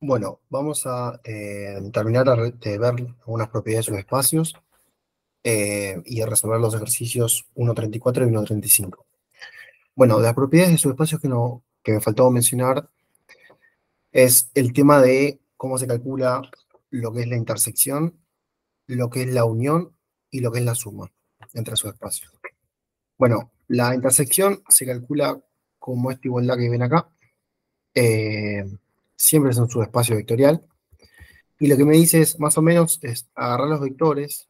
Bueno, vamos a terminar de ver algunas propiedades de subespacios y a resolver los ejercicios 1.34 y 1.35. Bueno, de las propiedades de subespacios que me faltó mencionar es el tema de cómo se calcula lo que es la intersección, lo que es la unión y lo que es la suma entre subespacios. Bueno, la intersección se calcula como esta igualdad que ven acá. eh, Siempre es un subespacio vectorial. Y lo que me dice es, más o menos, es agarrar los vectores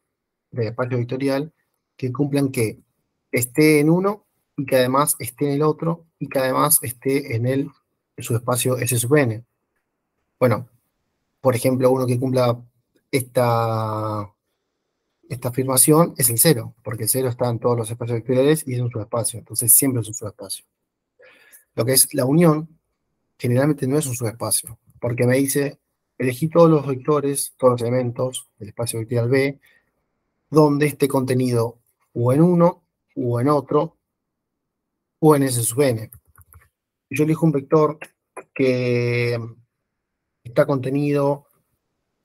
del espacio vectorial que cumplan que esté en uno y que además esté en el otro y que además esté en su espacio S sub n. Bueno, por ejemplo, uno que cumpla esta, esta afirmación es el cero, porque el cero está en todos los espacios vectoriales y es un subespacio, entonces siempre es un subespacio. Lo que es la unión, generalmente no es un subespacio, porque me dice, elegí todos los vectores, todos los elementos del espacio vectorial B, donde esté contenido o en uno, o en otro, o en S sub n. Yo elijo un vector que está contenido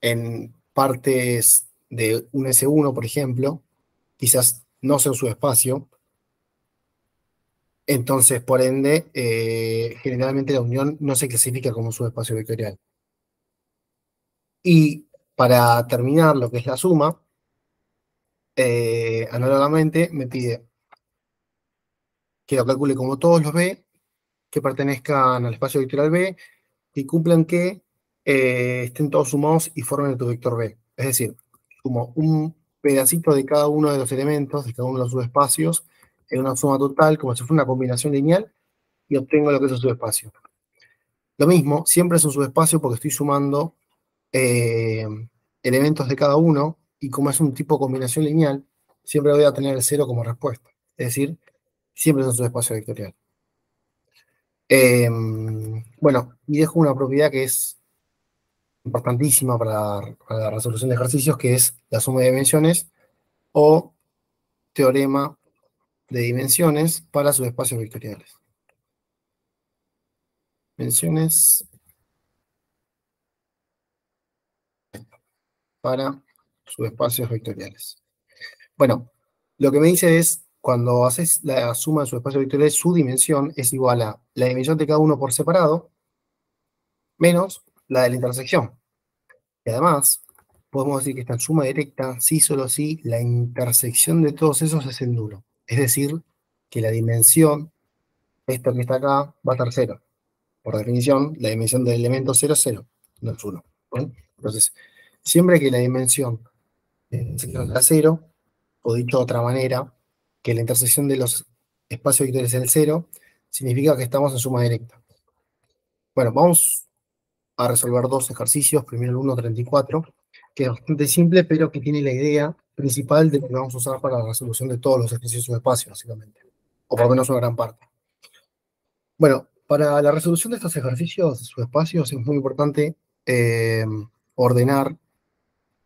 en partes de un S1, por ejemplo, quizás no sea un subespacio, entonces, por ende, generalmente la unión no se clasifica como un subespacio vectorial. Y para terminar lo que es la suma, análogamente me pide que lo calcule como todos los B que pertenezcan al espacio vectorial B y cumplan que estén todos sumados y formen tu vector B. Es decir, sumo un pedacito de cada uno de los elementos, de cada uno de los subespacios, en una suma total, como si fuera una combinación lineal, y obtengo lo que es el subespacio. Lo mismo, siempre es un subespacio porque estoy sumando eh, elementos de cada uno, y como es un tipo de combinación lineal, siempre voy a tener el cero como respuesta. Es decir, siempre es un subespacio vectorial. Bueno, y dejo una propiedad que es importantísima para la resolución de ejercicios, que es la suma de dimensiones o teorema de dimensiones para subespacios vectoriales. Dimensiones para subespacios vectoriales. Bueno, lo que me dice es, cuando haces la suma de subespacios vectoriales, su dimensión es igual a la dimensión de cada uno por separado menos la de la intersección. Y además, podemos decir que está en suma directa si solo si la intersección de todos esos es el nulo. Es decir, que la dimensión de esto que está acá va a estar cero. Por definición, la dimensión del elemento cero es cero, no es uno. ¿Bien? Entonces, siempre que la dimensión sea cero, o dicho de otra manera, que la intersección de los espacios vectoriales es el cero, significa que estamos en suma directa. Bueno, vamos a resolver dos ejercicios, primero el 1.34, que es bastante simple, pero que tiene la idea principal de lo que vamos a usar para la resolución de todos los ejercicios de espacio, básicamente, o por lo menos una gran parte. Bueno, para la resolución de estos ejercicios de subespacios es muy importante eh, ordenar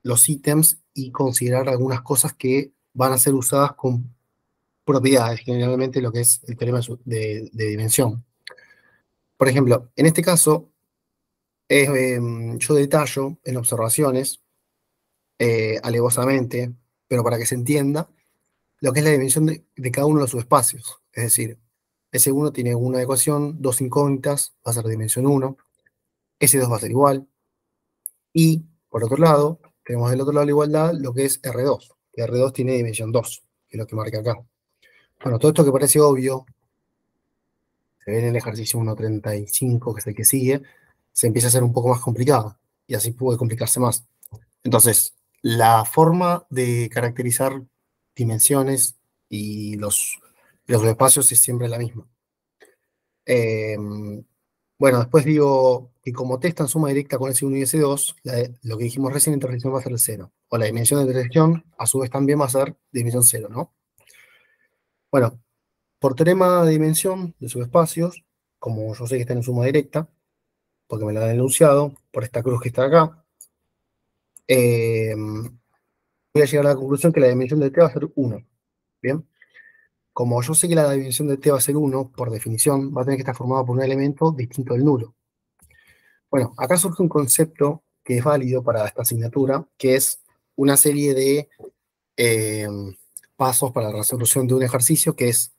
los ítems y considerar algunas cosas que van a ser usadas con propiedades, generalmente lo que es el teorema de dimensión. Por ejemplo, en este caso, yo detallo en observaciones alevosamente, pero para que se entienda, lo que es la dimensión de cada uno de los subespacios. Es decir, S1 tiene una ecuación, dos incógnitas, va a ser de dimensión 1, S2 va a ser igual, y por otro lado, tenemos del otro lado de la igualdad lo que es R2, que R2 tiene dimensión 2, que es lo que marca acá. Bueno, todo esto que parece obvio, se ve en el ejercicio 1.35, que es el que sigue, se empieza a hacer un poco más complicado, y así puede complicarse más. Entonces, la forma de caracterizar dimensiones y los espacios es siempre la misma. Eh, bueno, después digo que como T está en suma directa con S1 y S2, lo que dijimos recién, la intersección va a ser el cero. O la dimensión de intersección, a su vez, también va a ser dimensión cero, ¿no? Bueno, por teorema de dimensión de subespacios, como yo sé que está en suma directa, porque me lo han enunciado, por esta cruz que está acá, eh, voy a llegar a la conclusión que la dimensión de T va a ser 1. ¿Bien? Como yo sé que la dimensión de T va a ser 1, por definición, va a tener que estar formada por un elemento distinto del nulo. Bueno, acá surge un concepto que es válido para esta asignatura, que es una serie de eh, pasos para la resolución de un ejercicio, que es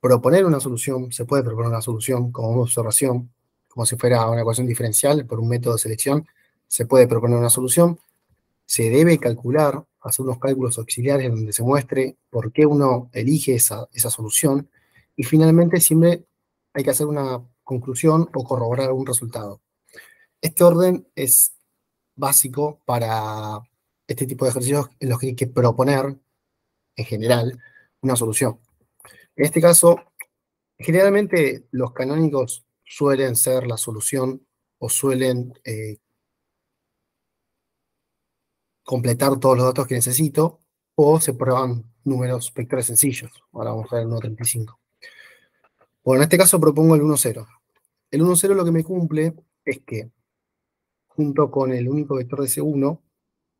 proponer una solución. Se puede proponer una solución como una observación, como si fuera una ecuación diferencial por un método de selección. Se puede proponer una solución. Se debe calcular, hacer unos cálculos auxiliares donde se muestre por qué uno elige esa solución. Y finalmente siempre hay que hacer una conclusión o corroborar un resultado. Este orden es básico para este tipo de ejercicios en los que hay que proponer, en general, una solución. En este caso, generalmente los canónicos suelen ser la solución o suelen completar todos los datos que necesito, o se prueban números vectores sencillos. Ahora vamos a ver el 1.35. Bueno, en este caso propongo el 1,0. El 1,0 lo que me cumple es que, junto con el único vector de C1,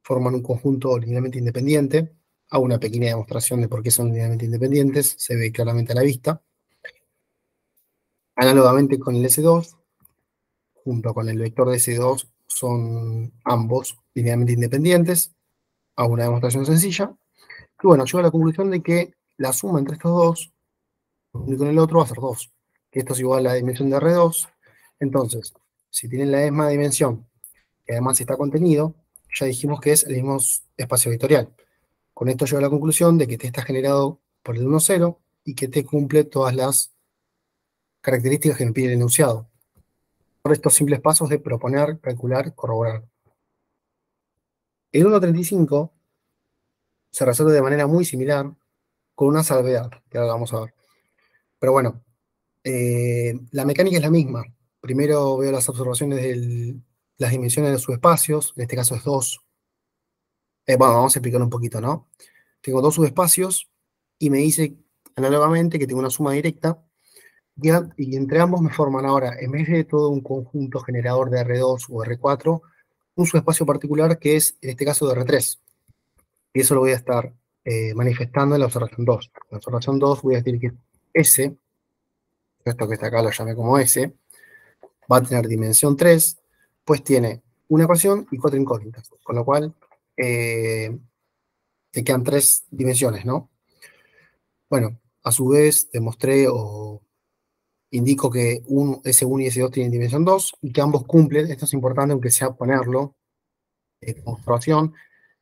forman un conjunto linealmente independiente. Hago una pequeña demostración de por qué son linealmente independientes, se ve claramente a la vista. Análogamente con el S2, junto con el vector de S2, son ambos linealmente independientes. Hago una demostración sencilla. Y bueno, llego a la conclusión de que la suma entre estos dos, uno y con el otro, va a ser 2. Que esto es igual a la dimensión de R2. Entonces, si tienen la misma dimensión, que además está contenido, ya dijimos que es el mismo espacio vectorial. Con esto llego a la conclusión de que T está generado por el 1,0 y que T cumple todas las características que me pide el enunciado. Por estos simples pasos de proponer, calcular, corroborar. El 1,35 se resuelve de manera muy similar, con una salvedad, que ahora vamos a ver. Pero bueno, la mecánica es la misma. Primero veo las observaciones de las dimensiones de los subespacios, en este caso es 2. Bueno, vamos a explicar un poquito, ¿no? Tengo dos subespacios y me dice análogamente que tengo una suma directa y entre ambos me forman ahora, en vez de todo un conjunto generador de R2 o R4, un subespacio particular que es, en este caso, de R3. Y eso lo voy a estar manifestando en la observación 2. En la observación 2 voy a decir que S, esto que está acá lo llamé como S, va a tener dimensión 3, pues tiene una ecuación y 4 incógnitas, con lo cual te quedan 3 dimensiones, ¿no? Bueno, a su vez demostré o indico que S1 y S2 tienen dimensión 2 y que ambos cumplen, esto es importante aunque sea ponerlo como observación,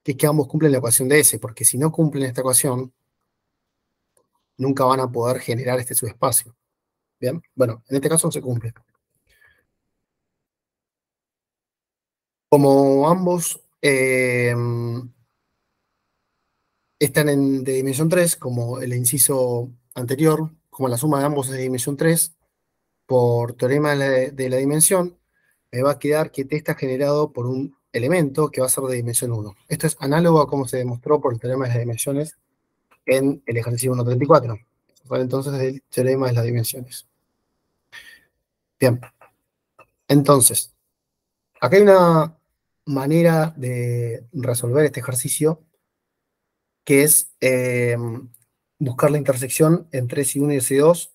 que es que ambos cumplen la ecuación de S, porque si no cumplen esta ecuación, nunca van a poder generar este subespacio. ¿Bien? Bueno, en este caso se cumple. Como ambos están de dimensión 3, como el inciso anterior, como la suma de ambos es de dimensión 3, por teorema de la dimensión, me va a quedar que T está generado por un elemento que va a ser de dimensión 1. Esto es análogo a cómo se demostró por el teorema de las dimensiones en el ejercicio 1.34. Vale, entonces el teorema de las dimensiones. Bien, entonces, acá hay una manera de resolver este ejercicio que es buscar la intersección entre S1 y S2,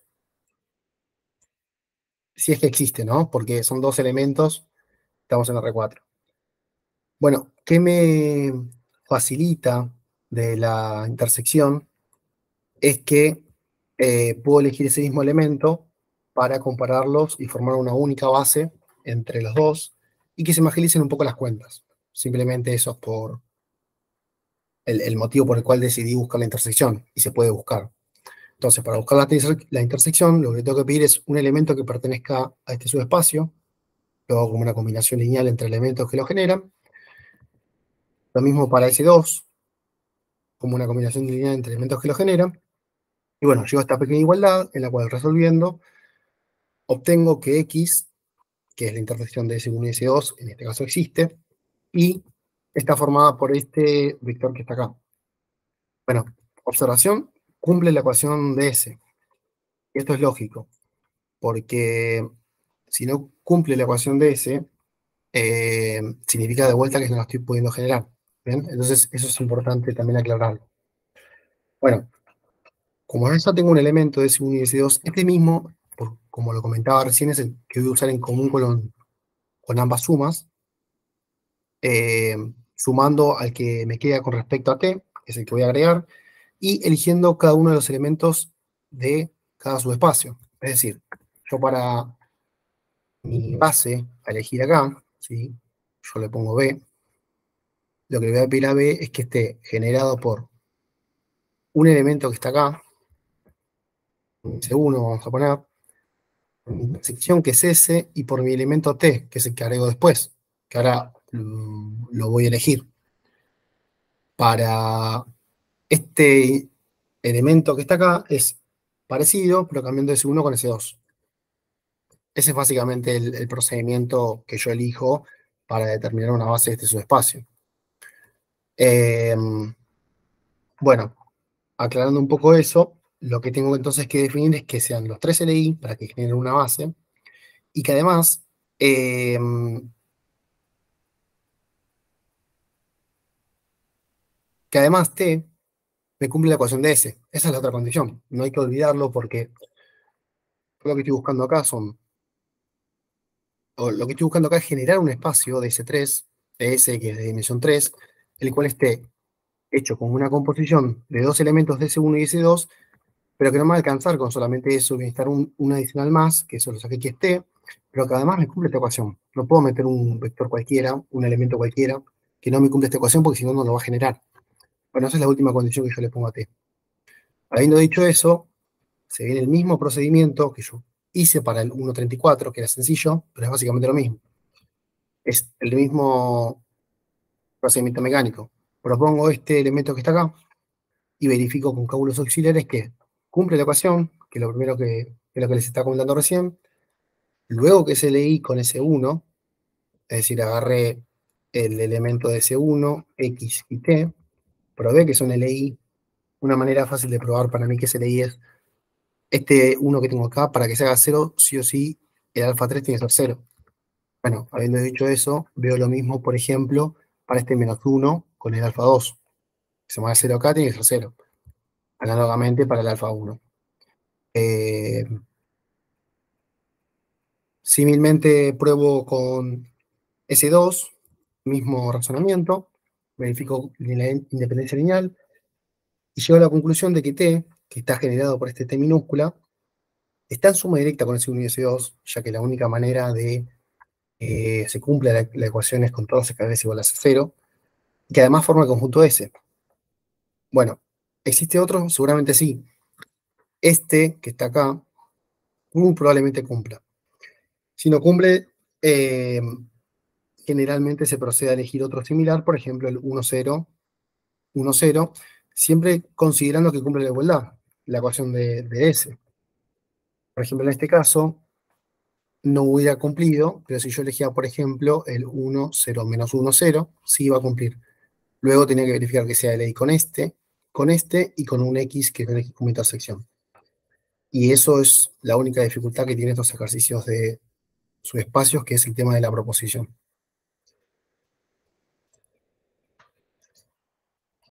si es que existe, ¿no? Porque son dos elementos, estamos en R4. Bueno, ¿qué me facilita de la intersección? Es que puedo elegir ese mismo elemento para compararlos y formar una única base entre los dos y que se me agilicen un poco las cuentas. Simplemente eso es por el motivo por el cual decidí buscar la intersección y se puede buscar. Entonces, para buscar la intersección, lo que tengo que pedir es un elemento que pertenezca a este subespacio. Lo hago como una combinación lineal entre elementos que lo generan. Lo mismo para S2, como una combinación lineal entre elementos que lo generan. Y bueno, llego a esta pequeña igualdad en la cual resolviendo obtengo que X, que es la intersección de S1 y S2, en este caso existe, y está formada por este vector que está acá. Bueno, observación, cumple la ecuación de S. Esto es lógico, porque si no cumple la ecuación de S, significa de vuelta que no la estoy pudiendo generar. ¿Bien? Entonces, eso es importante también aclararlo. Bueno, como ya tengo un elemento de S1 y S2, este mismo, como lo comentaba recién, es el que voy a usar en común con ambas sumas, eh, sumando al que me queda con respecto a t, que es el que voy a agregar, y eligiendo cada uno de los elementos de cada subespacio. Es decir, yo para mi base a elegir acá, ¿sí? Yo le pongo B, lo que le voy a pedir a B es que esté generado por un elemento que está acá, C1 vamos a poner, mi sección que es S, y por mi elemento T, que es el que agrego después, que ahora lo voy a elegir. Para este elemento que está acá es parecido, pero cambiando S1 con S2. Ese es básicamente el procedimiento que yo elijo para determinar una base de este subespacio. Bueno, aclarando un poco eso, lo que tengo entonces que definir es que sean los 3 LI para que generen una base, y eh, que además T me cumple la ecuación de S. Esa es la otra condición. No hay que olvidarlo porque lo que estoy buscando acá lo que estoy buscando acá es generar un espacio de S3, de S que es de dimensión 3, el cual esté hecho con una composición de dos elementos de S1 y S2, pero que no me va a alcanzar con solamente eso, voy a necesitar un adicional más, que eso lo saqué que esté, pero que además me cumple esta ecuación. No puedo meter un vector cualquiera, un elemento cualquiera, que no me cumple esta ecuación porque si no, no lo va a generar. Bueno, esa es la última condición que yo le pongo a T. Habiendo dicho eso, se viene el mismo procedimiento que yo hice para el 1.34, que era sencillo, pero es básicamente lo mismo. Es el mismo procedimiento mecánico. Propongo este elemento que está acá y verifico con cálculos auxiliares que cumple la ecuación, que es lo primero que es lo que les estaba comentando recién. Luego que se leí con S1, es decir, agarré el elemento de S1, X y T, probé que son LI. Una manera fácil de probar para mí que es LI es este 1 que tengo acá, para que se haga 0, sí o sí, el alfa 3 tiene que ser 0. Bueno, habiendo dicho eso, veo lo mismo, por ejemplo, para este menos 1 con el alfa 2. Se me va a 0 acá, tiene que ser 0. Análogamente para el alfa 1. Eh, Similmente pruebo con S2, mismo razonamiento, verifico la independencia lineal y llego a la conclusión de que T, que está generado por este T minúscula, está en suma directa con S1 y S2, ya que la única manera de se cumpla la ecuación es con todos S igual a C0, y que además forma el conjunto S. Bueno, ¿existe otro? Seguramente sí. Este, que está acá, muy probablemente cumpla. Si no cumple, generalmente se procede a elegir otro similar, por ejemplo el 1,0, 1,0, siempre considerando que cumple la igualdad, la ecuación de S. Por ejemplo, en este caso, no hubiera cumplido, pero si yo elegía, por ejemplo, el 1, 0, menos 1, 0, sí iba a cumplir. Luego tenía que verificar que sea LI con este y con un X que es un X como intersección. Y eso es la única dificultad que tienen estos ejercicios de subespacios, que es el tema de la proposición.